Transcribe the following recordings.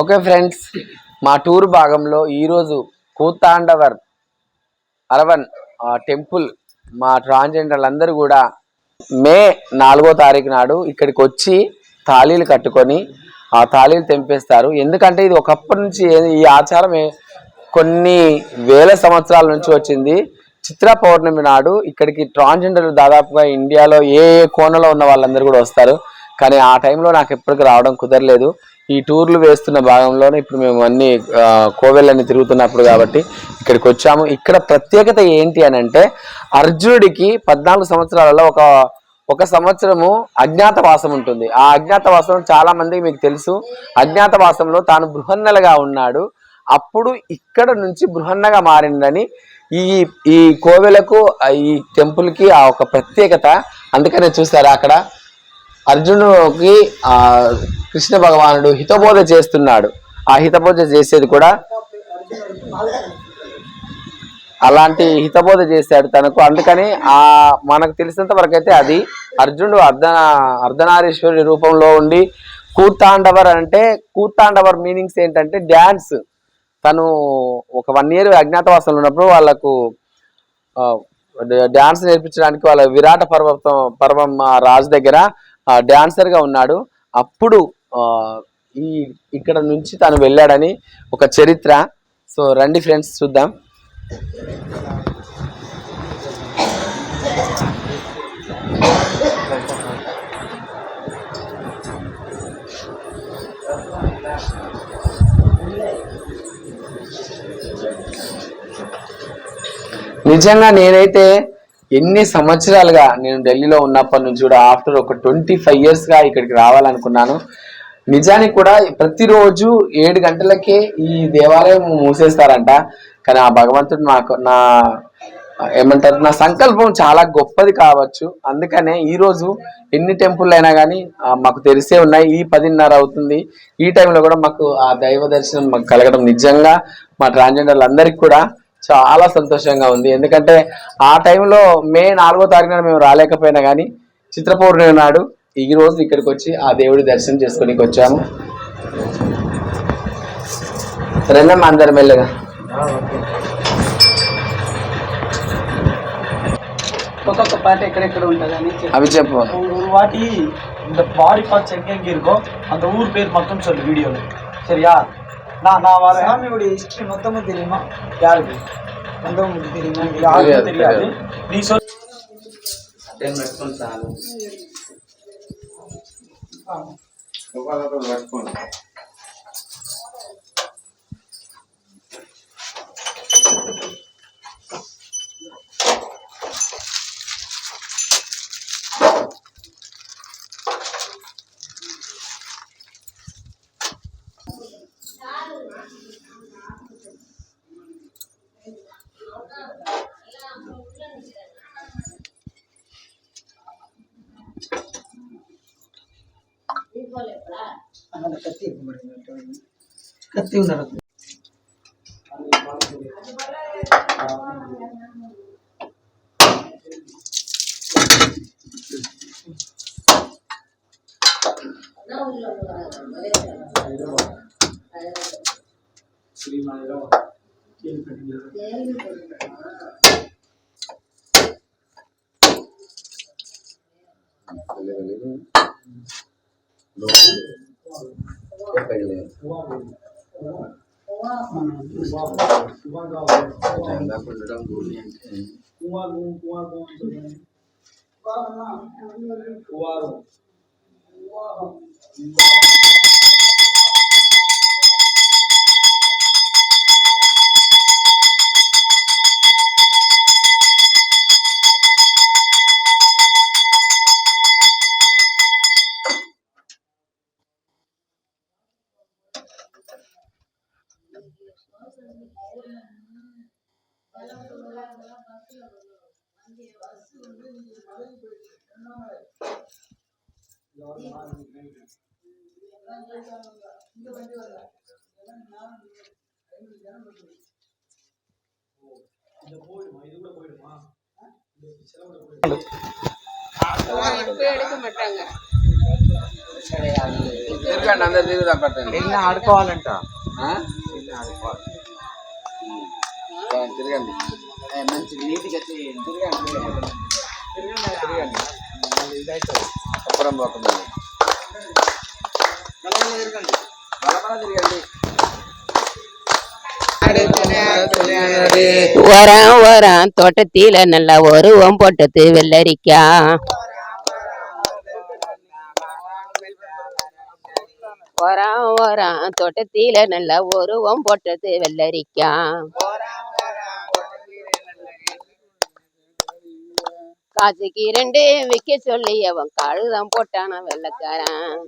Okay friends, మా tour భాగంలో ఈరోజు కూతాండవర్ అరవన్ టెంపుల్ మా ట్రాన్స్జెండర్లు అందరూ కూడా మే 4వ తారీఖు నాడు ఇక్కడికి వచ్చి తాళీలు కట్టుకొని ఆ తాళీలు తెంపేస్తారు. ఎందుకంటే ఇది ఒకప్పటి నుంచి ఈ ఆచారం కొన్ని వేల సంవత్సరాల నుంచి వచ్చింది. చిత్ర పౌర్ణమి నాడు ఇక్కడికి ట్రాన్స్జెండర్లు దాదాపుగా ఇండియాలో ఏ కోణలో ఉన్న వాళ్ళందరూ కూడా వస్తారు. కానీ ఆ టైంలో నాకు ఎప్పటికీ రావడం కుదరలేదు. ఈ టూర్లు వేస్తున్న భాగంలోనే ఇప్పుడు మేము అన్ని కోవెళ్ళని తిరుగుతున్నప్పుడు కాబట్టి ఇక్కడికి వచ్చాము. ఇక్కడ ప్రత్యేకత ఏంటి అని అంటే, అర్జునుడికి 14 సంవత్సరాలలో ఒక సంవత్సరము అజ్ఞాతవాసం ఉంటుంది. ఆ అజ్ఞాతవాసం చాలా మందికి మీకు తెలుసు. అజ్ఞాతవాసంలో తాను బృహన్నలుగా ఉన్నాడు. అప్పుడు ఇక్కడ నుంచి బృహన్నగా మారిందని ఈ కోవెలకు ఈ టెంపుల్కి ఆ ఒక ప్రత్యేకత. అందుకనే చూసారా అక్కడ అర్జునుడికి కృష్ణ భగవానుడు హితబోధ చేస్తున్నాడు. ఆ హితబోధ చేసేది కూడా అలాంటి హితబోధ చేశాడు తనకు. అందుకని మనకు తెలిసినంత వరకు అయితే అది అర్జునుడు అర్ధనారీశ్వరుడి రూపంలో ఉండి కూతాండవర్ అంటే, కూతాండవర్ మీనింగ్స్ ఏంటంటే డ్యాన్స్. తను ఒక 1 year అజ్ఞాతవాసంలో ఉన్నప్పుడు వాళ్ళకు డ్యాన్స్ నేర్పించడానికి వాళ్ళ విరాట పర్వం రాజు దగ్గర డాన్సర్గా ఉన్నాడు. అప్పుడు ఇక్కడ నుంచి తను వెళ్ళాడని ఒక చరిత్ర. సో రండి ఫ్రెండ్స్ చూద్దాం. నిజంగా నేనైతే ఎన్ని సంవత్సరాలుగా నేను ఢిల్లీలో ఉన్నప్పటి నుంచి కూడా ఆఫ్టర్ ఒక 25 yearsగా ఇక్కడికి రావాలనుకున్నాను. నిజానికి కూడా ప్రతిరోజు 7 గంటలకే ఈ దేవాలయం మూసేస్తారంట. కానీ ఆ భగవంతుడు నా సంకల్పం చాలా గొప్పది కావచ్చు. అందుకనే ఈరోజు ఎన్ని టెంపుల్ అయినా కానీ మాకు తెలిసే ఉన్నాయి. ఈ 10:30 అవుతుంది. ఈ టైంలో కూడా మాకు ఆ దైవ దర్శనం మాకు కలగడం నిజంగా మా ట్రాన్స్జెండర్లు అందరికీ కూడా చాలా సంతోషంగా ఉంది. ఎందుకంటే ఆ టైంలో మే 4వ తారీఖున మేము రాలేకపోయినా కానీ చిత్ర పౌర్ణమి నాడు ఈ రోజు ఇక్కడికి వచ్చి ఆ దేవుడి దర్శనం చేసుకోనికి వచ్చాము. రెండమ్మ అందరు మెల్లగా. ఒక్కొక్క పాట ఎక్కడెక్కడ ఉంటుందని అవి చెప్పు. వాటి இந்த பாடி பார்ட்ஸ் எங்கெங்க இருக்கோ அந்த ஊர் பேர் மட்டும் சொல்லு வீடியோல. சரியா? நான் வர சாமியோட ஹிஸ்டரி மொத்தமும் தெரியுமா? யாருக்கு மொத்தமும் தெரியுமா? யாருக்கும் தெரியாது. நீ சொல். 10 minutes చాలు. ఒకళ్ళతో పట్టుకోండి. కత్తి ఉన్నారు. తిరగండి, అందరు తిరుగుదాం పట్టండి. ఆడుకోవాలంట. తిరగండి, మంచి నీట్గా తిరగండి. అప్పురం పోకుండా తిరగండి. வரான் வரான் தோட்டத்தில நல்ல ஒருவம் போட்டது வெள்ளரிக்கா. வரான் வரான் தோட்டத்தில நல்ல ஒருவம் போட்டது வெள்ளரிக்கா. காசுக்கு 2 விற்க சொல்லி அவன் காழுதான் போட்டானா வெள்ளக்காரன்.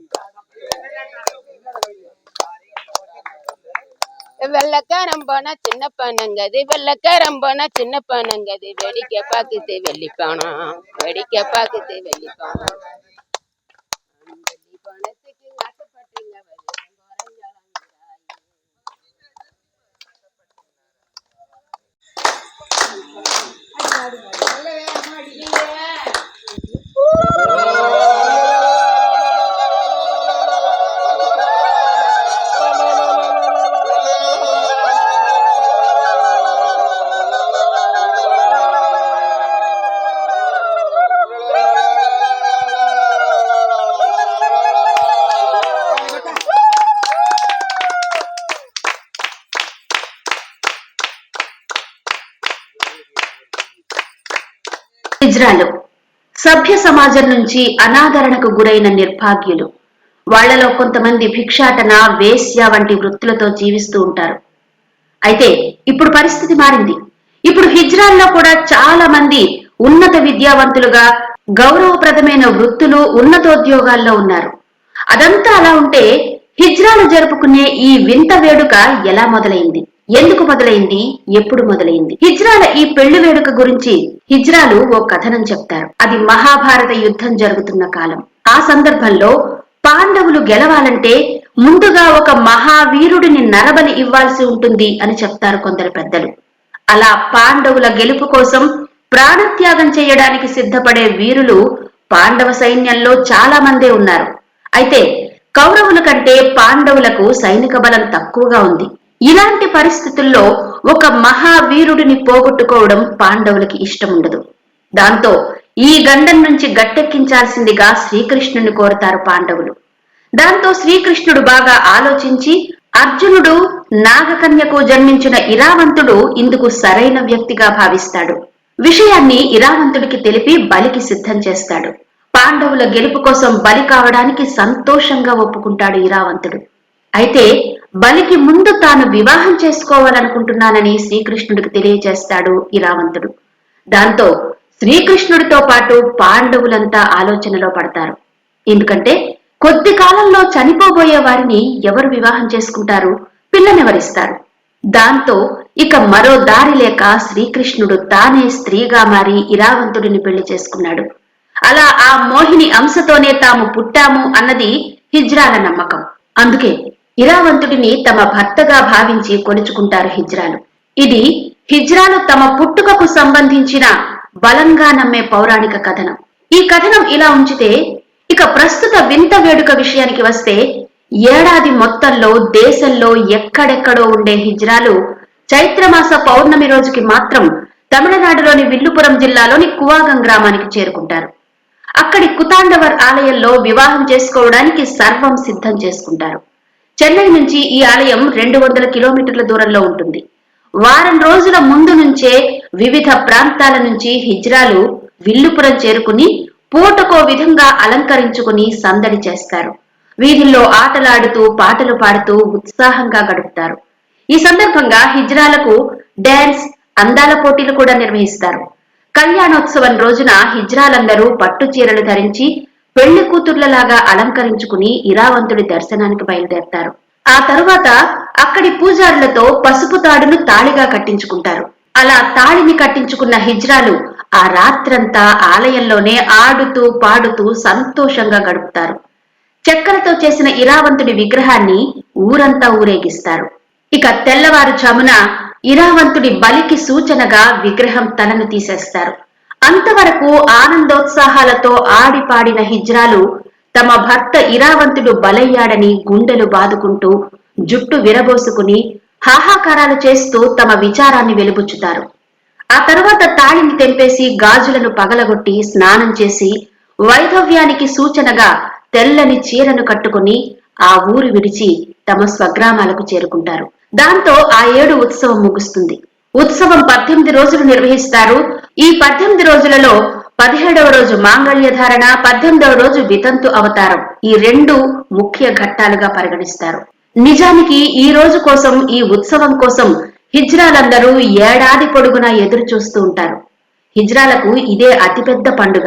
வெள்ளக்காரம் போனா சின்ன பணங்கது, வெள்ளக்காரம் போனா சின்ன பணங்கது, வேடிக்கை பாக்குது வெள்ளிப்பானா, வேடிக்கை பாக்குது வெள்ளிப்பானா. வெள்ளி பணத்துக்கு ஆசைப்பட்டுங்க హిజ్రాలు సభ్య సమాజం నుంచి అనాదరణకు గురైన నిర్భాగ్యులు. వాళ్లలో కొంతమంది భిక్షాటన, వేశ్య వంటి వృత్తులతో జీవిస్తూ ఉంటారు. అయితే ఇప్పుడు పరిస్థితి మారింది. ఇప్పుడు హిజ్రాల్లో కూడా చాలా మంది ఉన్నత విద్యావంతులుగా, గౌరవప్రదమైన వృత్తులు, ఉన్నతోద్యోగాల్లో ఉన్నారు. అదంతా అలా ఉంటే హిజ్రాలు జరుపుకునే ఈ వింత వేడుక ఎలా మొదలైంది, ఎందుకు మొదలైంది, ఎప్పుడు మొదలైంది? హిజ్రాల ఈ పెళ్లి వేడుక గురించి హిజ్రాలు ఓ కథనం చెప్తారు. అది మహాభారత యుద్ధం జరుగుతున్న కాలం. ఆ సందర్భంలో పాండవులు గెలవాలంటే ముందుగా ఒక మహావీరుడిని నరబలి ఇవ్వాల్సి ఉంటుంది అని చెప్తారు కొందరు పెద్దలు. అలా పాండవుల గెలుపు కోసం ప్రాణత్యాగం చేయడానికి సిద్ధపడే వీరులు పాండవ సైన్యంలో చాలా మందే ఉన్నారు. అయితే కౌరవుల కంటే పాండవులకు సైనిక బలం తక్కువగా ఉంది. ఇలాంటి పరిస్థితుల్లో ఒక మహావీరుడిని పోగొట్టుకోవడం పాండవులకి ఇష్టం ఉండదు. దాంతో ఈ గండం నుంచి గట్టెక్కించాల్సిందిగా శ్రీకృష్ణుని కోరుతారు పాండవులు. దాంతో శ్రీకృష్ణుడు బాగా ఆలోచించి అర్జునుడు, నాగకన్యకు జన్మించిన ఇరావంతుడు ఇందుకు సరైన వ్యక్తిగా భావిస్తాడు. విషయాన్ని ఇరావంతుడికి తెలిపి బలికి సిద్ధం చేస్తాడు. పాండవుల గెలుపు కోసం బలి కావడానికి సంతోషంగా ఒప్పుకుంటాడు ఇరావంతుడు. అయితే బలికి ముందు తాను వివాహం చేసుకోవాలనుకుంటున్నానని శ్రీకృష్ణుడికి తెలియజేస్తాడు ఇరావంతుడు. దాంతో శ్రీకృష్ణుడితో పాటు పాండవులంతా ఆలోచనలో పడతారు. ఎందుకంటే కొద్ది కాలంలో చనిపోబోయే వారిని ఎవరు వివాహం చేసుకుంటారు, పిల్లనెవరిస్తారు? దాంతో ఇక మరో దారి లేక శ్రీకృష్ణుడు తానే స్త్రీగా మారి ఇరావంతుడిని పెళ్లి చేసుకున్నాడు. అలా ఆ మోహిని అంశతోనే తాము పుట్టాము అన్నది హిజ్రాల నమ్మకం. అందుకే ఇరావంతుడిని తమ భర్తగా భావించి కొలుచుకుంటారు హిజ్రాలు. ఇది హిజ్రాలు తమ పుట్టుకకు సంబంధించిన బలంగా నమ్మే పౌరాణిక కథనం. ఈ కథనం ఇలా ఉంచితే ఇక ప్రస్తుత వింత వేడుక విషయానికి వస్తే, ఏడాది మొత్తంలో దేశంలో ఎక్కడెక్కడో ఉండే హిజ్రాలు చైత్రమాస పౌర్ణమి రోజుకి మాత్రం తమిళనాడులోని విల్లుపురం జిల్లాలోని కువాగం గ్రామానికి చేరుకుంటారు. అక్కడి కుతాండవర్ ఆలయంలో వివాహం చేసుకోవడానికి సర్వం సిద్ధం చేసుకుంటారు. చెన్నై నుంచి ఈ ఆలయం 200 కిలోమీటర్ల దూరంలో ఉంటుంది. వారం రోజుల ముందు నుంచే వివిధ ప్రాంతాల నుంచి హిజ్రాలు విల్లుపురం చేరుకుని పూటకో విధంగా అలంకరించుకుని సందడి చేస్తారు. వీధుల్లో ఆటలాడుతూ, పాటలు పాడుతూ ఉత్సాహంగా గడుపుతారు. ఈ సందర్భంగా హిజ్రాలకు డాన్స్, అందాల పోటీలు కూడా నిర్వహిస్తారు. కళ్యాణోత్సవం రోజున హిజ్రాలందరూ పట్టు చీరలు ధరించి పెళ్లి కూతుర్లలాగా అలంకరించుకుని ఇరావంతుడి దర్శనానికి బయలుదేరతారు. ఆ తరువాత అక్కడి పూజారులతో పసుపు తాడును తాళిగా కట్టించుకుంటారు. అలా తాళిని కట్టించుకున్న హిజ్రాలు ఆ రాత్రంతా ఆలయంలోనే ఆడుతూ పాడుతూ సంతోషంగా గడుపుతారు. చక్కెరతో చేసిన ఇరావంతుడి విగ్రహాన్ని ఊరంతా ఊరేగిస్తారు. ఇక తెల్లవారుజామున ఇరావంతుడి బలికి సూచనగా విగ్రహం తలను తీసేస్తారు. అంతవరకు ఆనందోత్సాహాలతో ఆడిపాడిన హిజ్రాలు తమ భర్త ఇరావంతుడు బలయ్యాడని గుండెలు బాదుకుంటూ జుట్టు విరబోసుకుని హాహాకారాలు చేస్తూ తమ విచారాన్ని వెలుబుచ్చుతారు. ఆ తరువాత తాళిని తెంపేసి గాజులను పగలగొట్టి స్నానం చేసి వైధవ్యానికి సూచనగా తెల్లని చీరను కట్టుకుని ఆ ఊరు విడిచి తమ స్వగ్రామాలకు చేరుకుంటారు. దాంతో ఆ ఏడు ఉత్సవం ముగుస్తుంది. ఉత్సవం 18 రోజులు నిర్వహిస్తారు. ఈ 18 రోజులలో 17వ రోజు మాంగళ్య ధారణ, 18వ రోజు వితంతు అవతారం, ఈ రెండు ముఖ్య ఘట్టాలుగా పరిగణిస్తారు. నిజానికి ఈ రోజు కోసం, ఈ ఉత్సవం కోసం హిజ్రాలందరూ ఏడాది పొడుగునా ఎదురు చూస్తూ ఉంటారు. హిజ్రాలకు ఇదే అతిపెద్ద పండుగ.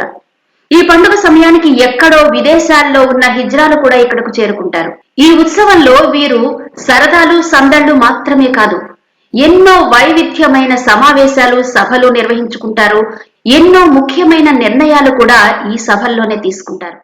ఈ పండుగ సమయానికి ఎక్కడో విదేశాల్లో ఉన్న హిజ్రాలు కూడా ఇక్కడకు చేరుకుంటారు. ఈ ఉత్సవంలో వీరు సరదాలు సందళ్లు మాత్రమే కాదు, ఎన్నో వైవిధ్యమైన సమావేశాలు సభలు నిర్వహించుకుంటారు. ఎన్నో ముఖ్యమైన నిర్ణయాలు కూడా ఈ సభల్లోనే తీసుకుంటారు.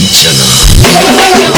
వంచన